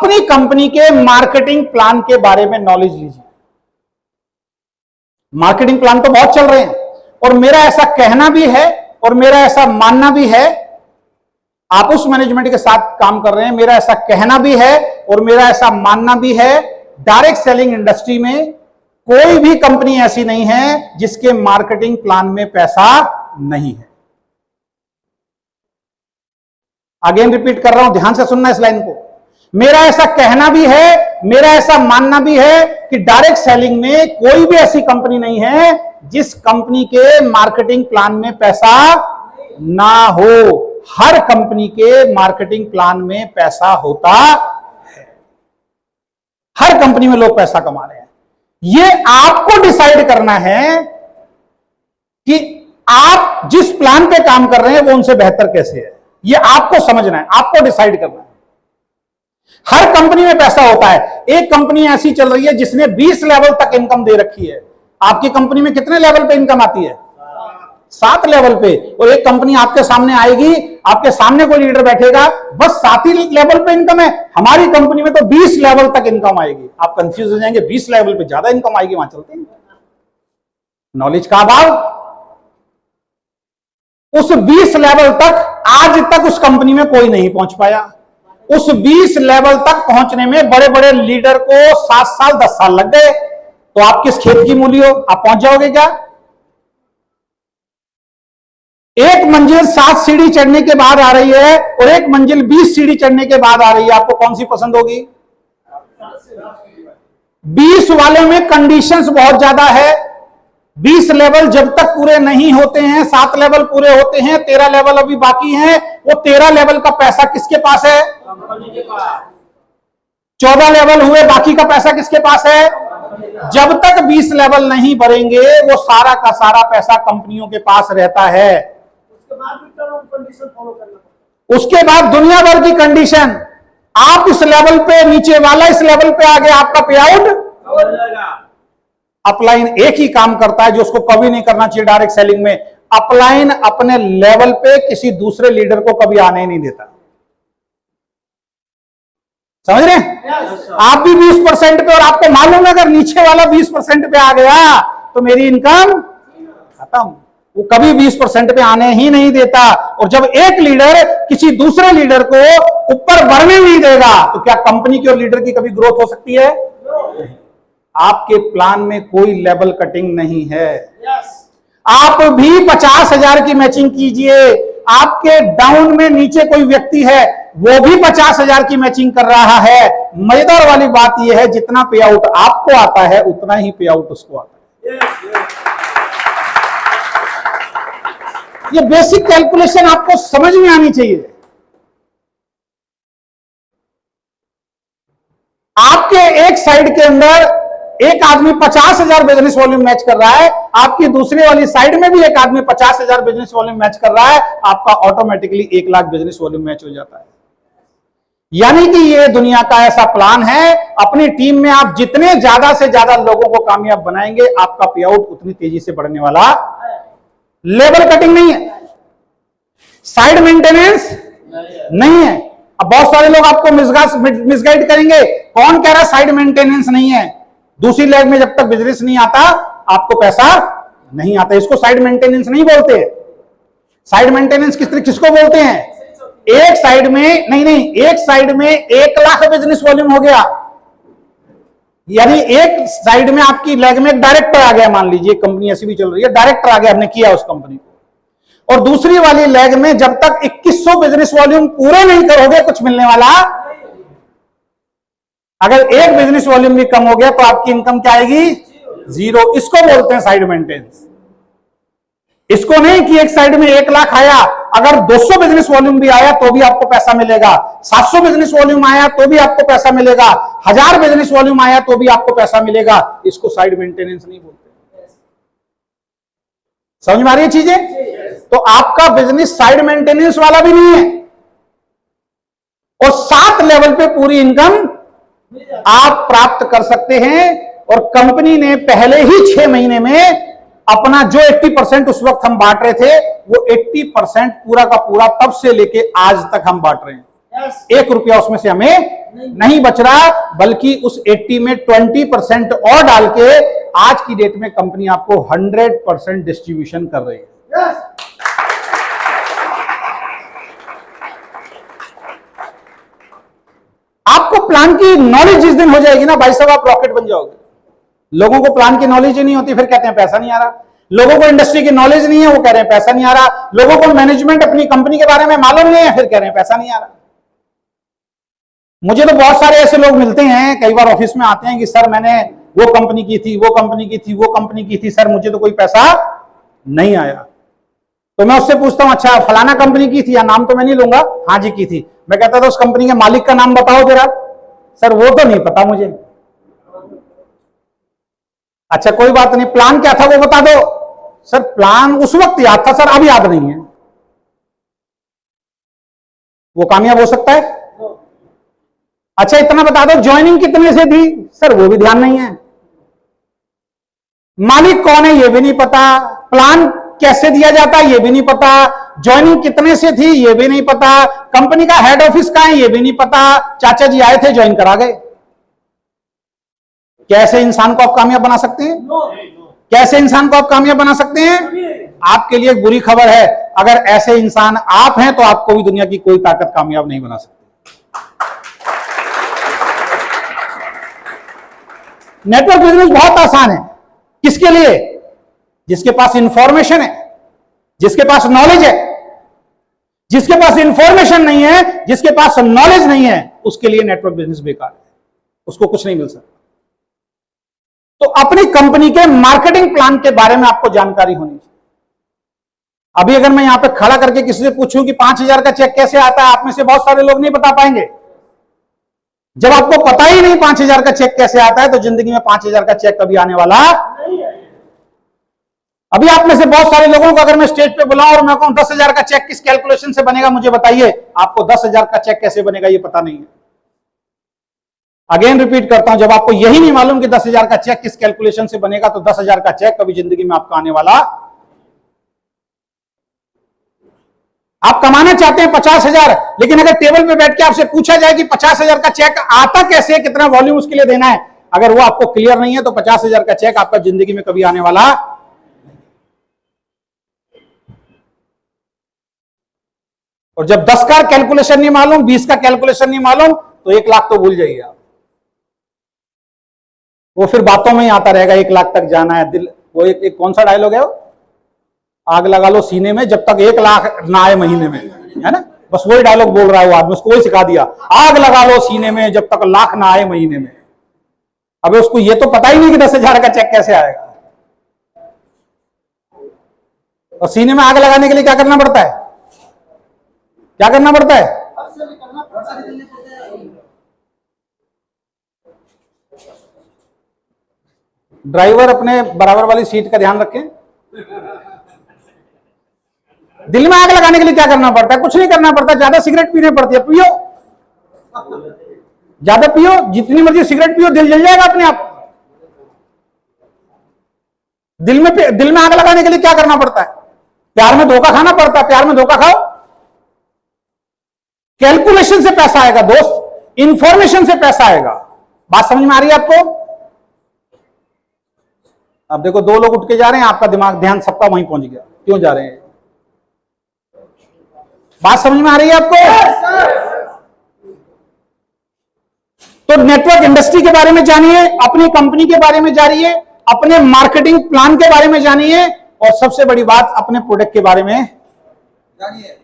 अपनी कंपनी के marketing plan के बारे में नॉलेज लीजिए। मार्केटिंग प्लान तो बहुत चल रहे हैं और मेरा ऐसा कहना भी है और मेरा ऐसा मानना भी है, आप उस मैनेजमेंट के साथ काम कर रहे हैं, मेरा ऐसा कहना भी है और मेरा ऐसा मानना भी है, डायरेक्ट सेलिंग इंडस्ट्री में कोई भी कंपनी ऐसी नहीं है जिसके मार्केटिंग प्लान में पैसा नहीं है। अगेन रिपीट कर रहा हूं, ध्यान से सुनना इस लाइन को। मेरा ऐसा कहना भी है, मेरा ऐसा मानना भी है कि डायरेक्ट सेलिंग में कोई भी ऐसी कंपनी नहीं है जिस कंपनी के मार्केटिंग प्लान में पैसा ना हो। हर कंपनी के मार्केटिंग प्लान में पैसा होता है। हर कंपनी में लोग पैसा कमा रहे हैं। यह आपको डिसाइड करना है कि आप जिस प्लान पे काम कर रहे हैं वो उनसे बेहतर कैसे है। यह आपको समझना है, आपको डिसाइड करना है। हर कंपनी में पैसा होता है। एक कंपनी ऐसी चल रही है जिसने 20 लेवल तक इनकम दे रखी है। आपकी कंपनी में कितने लेवल पे इनकम आती है? 7 लेवल पे। और एक कंपनी आपके सामने आएगी, आपके सामने कोई लीडर बैठेगा, बस 7 ही लेवल पे इनकम है। हमारी कंपनी में तो 20 लेवल तक इनकम आएगी। आप कंफ्यूज हो जाएंगे, 20 लेवल पे ज्यादा इनकम आएगी, वहां चलते हैं। नॉलेज का अभाव। उस 20 लेवल तक आज तक उस कंपनी में कोई नहीं पहुंच पाया। उस 20 लेवल तक पहुंचने में बड़े बड़े लीडर को 7 साल 10 साल लग गए। तो आप किस खेत की मूली हो? आप पहुंच जाओगे क्या? एक मंजिल 7 सीढ़ी चढ़ने के बाद आ रही है और एक मंजिल 20 सीढ़ी चढ़ने के बाद आ रही है, आपको कौन सी पसंद होगी? 20 वाले में कंडीशंस बहुत ज्यादा है। 20 लेवल जब तक पूरे नहीं होते हैं, 7 लेवल पूरे होते हैं, 13 लेवल अभी बाकी हैं। वो 13 लेवल का पैसा किसके पास है? कंपनी के पास। 14 लेवल हुए, बाकी का पैसा किसके पास है? जब तक 20 लेवल नहीं भरेंगे वो सारा का सारा पैसा कंपनियों के पास रहता है। उसके बाद दुनिया भर की कंडीशन, आप इस लेवल पे, नीचे वाला इस लेवल पे आ गया, आपका पे आउट। अपलाइन एक ही काम करता है जो उसको कभी नहीं करना चाहिए डायरेक्ट सेलिंग में। अपलाइन अपने लेवल पे किसी दूसरे लीडर को कभी आने ही नहीं देता। समझ रहे हैं? आप भी 20% पे, और आपको मालूम है अगर नीचे वाला 20% पे आ गया तो मेरी इनकम खत्म। वो कभी 20% पे आने ही नहीं देता। और जब एक लीडर किसी दूसरे लीडर को ऊपर बढ़ने नहीं देगा तो क्या कंपनी की और लीडर की कभी ग्रोथ हो सकती है? आपके प्लान में कोई लेवल कटिंग नहीं है। आप भी 50,000 की मैचिंग कीजिए, आपके डाउन में नीचे कोई व्यक्ति है वो भी 50,000 की मैचिंग कर रहा है। मजेदार वाली बात यह है जितना पे आउट आपको आता है उतना ही पे आउट उसको आता है। ये बेसिक कैलकुलेशन आपको समझ में आनी चाहिए। आपके एक साइड के अंदर एक आदमी 50,000 बिजनेस वॉल्यूम मैच कर रहा है, आपकी दूसरी वाली साइड में भी एक आदमी 50,000 बिजनेस वॉल्यूम मैच कर रहा है, आपका automatically 1 lakh business volume match हो जाता है। यानी कि ये दुनिया का ऐसा प्लान है, अपनी टीम में आप जितने ज्यादा से ज्यादा लोगों को कामयाब बनाएंगे आपका पे आउट उतनी तेजी से बढ़ने वाला। लेवल कटिंग नहीं है, साइड मेंटेनेंस नहीं है। अब बहुत सारे लोग आपको मिसगाइड करेंगे, कौन कह रहा है साइड मेंटेनेंस नहीं है? दूसरी लेग में जब तक बिजनेस नहीं आता आपको पैसा नहीं आता। इसको साइड मेंटेनेंस नहीं बोलते। साइड मेंटेनेंस किसको बोलते हैं? एक साइड में नहीं, एक साइड में 1 लाख बिजनेस वॉल्यूम हो गया, यानी एक साइड में आपकी लेग में एक डायरेक्टर आ गया, मान लीजिए कंपनी ऐसी भी चल रही है, डायरेक्टर आ गया, हमने किया उस कंपनी को, और दूसरी वाली लेग में जब तक 2100 बिजनेस वॉल्यूम पूरे नहीं करोगे कुछ मिलने वाला। अगर एक बिजनेस वॉल्यूम भी कम हो गया तो आपकी इनकम क्या आएगी? 0। इसको बोलते हैं साइड मेंटेनेंस। इसको नहीं कि एक साइड में 1 लाख आया, अगर 200 बिजनेस वॉल्यूम भी आया तो भी आपको पैसा मिलेगा, 700 बिजनेस वॉल्यूम आया तो भी आपको पैसा मिलेगा, 1000 बिजनेस वॉल्यूम आया तो भी आपको पैसा मिलेगा। इसको साइड मेंटेनेंस नहीं बोलते। समझ में आ रही है चीजें? तो आपका बिजनेस साइड मेंटेनेंस वाला भी नहीं है और 7 लेवल पे पूरी इनकम आप प्राप्त कर सकते हैं। और कंपनी ने पहले ही 6 महीने में अपना जो 80% उस वक्त हम बांट रहे थे वो 80% पूरा का पूरा तब से लेके आज तक हम बांट रहे हैं। 1 रुपया उसमें से हमें नहीं बच रहा, बल्कि उस 80 में 20% और डाल के आज की डेट में कंपनी आपको 100% डिस्ट्रीब्यूशन कर रही है। आपको प्लान की नॉलेज जिस दिन हो जाएगी ना भाई साहब, आप रॉकेट बन जाओगे। लोगों को प्लान की नॉलेज ही नहीं होती, फिर कहते हैं पैसा नहीं आ रहा। लोगों को इंडस्ट्री की नॉलेज नहीं है, वो कह रहे हैं पैसा नहीं आ रहा। लोगों को मैनेजमेंट अपनी कंपनी के बारे में मालूम नहीं है, फिर कह रहे हैं पैसा नहीं आ रहा। मुझे तो बहुत सारे ऐसे लोग मिलते हैं, कई बार ऑफिस में आते हैं कि सर मैंने वो कंपनी की थी, वो कंपनी की थी, वो कंपनी की थी, सर मुझे तो कोई पैसा नहीं आया। तो मैं उससे पूछता हूं, अच्छा फलाना कंपनी की थी, या नाम तो मैं नहीं लूंगा, हाँ जी की थी। मैं कहता था उस कंपनी के मालिक का नाम बताओ जरा। सर वो तो नहीं पता मुझे। अच्छा कोई बात नहीं, प्लान क्या था वो बता दो। सर प्लान उस वक्त याद था सर, अब याद नहीं है। वो कामयाब हो सकता है? अच्छा इतना बता दो ज्वाइनिंग कितने से थी? सर वो भी ध्यान नहीं है। मालिक कौन है ये भी नहीं पता, प्लान कैसे दिया जाता है ये भी नहीं पता, ज्वाइनिंग कितने से थी ये भी नहीं पता, कंपनी का हेड ऑफिस कहां है ये भी नहीं पता, चाचा जी आए थे ज्वाइन करा गए। कैसे इंसान को आप कामयाब बना सकते हैं? कैसे इंसान को आप कामयाब बना सकते हैं? आपके लिए एक बुरी खबर है, अगर ऐसे इंसान आप हैं तो आपको भी दुनिया की कोई ताकत कामयाब नहीं बना सकती। नेटवर्क बिजनेस बहुत आसान है। किसके लिए? जिसके पास इंफॉर्मेशन है, जिसके पास नॉलेज है। जिसके पास इंफॉर्मेशन नहीं है, जिसके पास नॉलेज नहीं है, उसके लिए नेटवर्क बिजनेस बेकार है, उसको कुछ नहीं मिल सकता। तो अपनी कंपनी के मार्केटिंग प्लान के बारे में आपको जानकारी होनी चाहिए। अभी अगर मैं यहां पे खड़ा करके किसी से पूछूं कि 5,000 का चेक कैसे आता है, आप में से बहुत सारे लोग नहीं बता पाएंगे। जब आपको पता ही नहीं 5,000 का चेक कैसे आता है, तो जिंदगी में 5,000 का चेक कभी आने वाला नहीं है। अभी आप में से बहुत सारे लोगों को अगर मैं स्टेज पे बुलाऊं और मैं कहूं 10,000 का चेक किस कैलकुलेशन से बनेगा मुझे बताइए, आपको 10,000 का चेक कैसे बनेगा ये पता नहीं है। अगेन रिपीट करता हूं, जब आपको यही नहीं मालूम कि 10,000 का चेक किस कैलकुलेशन से बनेगा, तो 10,000 का चेक कभी जिंदगी में आपका आने वाला। आप कमाना चाहते हैं 50,000, लेकिन अगर टेबल पे बैठ के आपसे पूछा जाए कि 50,000 का चेक आता कैसे है, कितना वॉल्यूम उसके लिए देना है, अगर वो आपको क्लियर नहीं है तो 50,000 का चेक आपका जिंदगी में कभी आने वाला। और जब 10 का कैलकुलेशन नहीं मालूम, 20 का कैलकुलेशन नहीं मालूम, तो 1 लाख तो भूल जाइए आप। वो फिर बातों में ही आता रहेगा 1 लाख तक जाना है। दिल वो एक कौन सा डायलॉग है वो, आग लगा लो सीने में जब तक 1 लाख ना आए महीने में, है ना? बस वही डायलॉग बोल रहा है वो आदमी, उसको वही सिखा दिया, आग लगा लो सीने में जब तक लाख ना आए महीने में। अबे उसको ये तो पता ही नहीं कि 10,000 का चेक कैसे आएगा। और सीने में आग लगाने के लिए क्या करना पड़ता है? क्या करना पड़ता है? ड्राइवर अपने बराबर वाली सीट का ध्यान रखें। दिल में आग लगाने के लिए क्या करना पड़ता है? कुछ नहीं करना पड़ता, ज्यादा सिगरेट पीने पड़ती है, पियो, ज्यादा पियो, जितनी मर्जी सिगरेट पियो, दिल जल जाएगा अपने आप। दिल में आग लगाने के लिए क्या करना पड़ता है? प्यार में धोखा खाना पड़ता है, प्यार में धोखा खाओ। कैलकुलेशन से पैसा आएगा दोस्त, इंफॉर्मेशन से पैसा आएगा। बात समझ में आ रही है आपको? अब देखो 2 लोग उठ के जा रहे हैं, आपका दिमाग ध्यान सबका वहीं पहुंच गया, क्यों जा रहे हैं? बात समझ में आ रही है आपको? तो नेटवर्क इंडस्ट्री के बारे में जानिए, अपनी कंपनी के बारे में जानिए, अपने मार्केटिंग प्लान के बारे में जानिए, और सबसे बड़ी बात अपने प्रोडक्ट के बारे में जानिए।